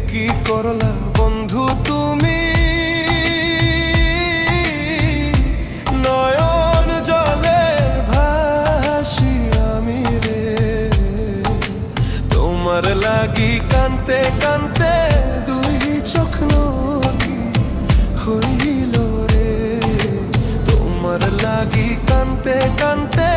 কি করলা বন্ধু তুমি, নয়ন জলে ভাসি আমি রে। তোমার লাগি কানতে কানতে দুই চোখ নদী হইল রে। তোমার লাগি কানতে কানতে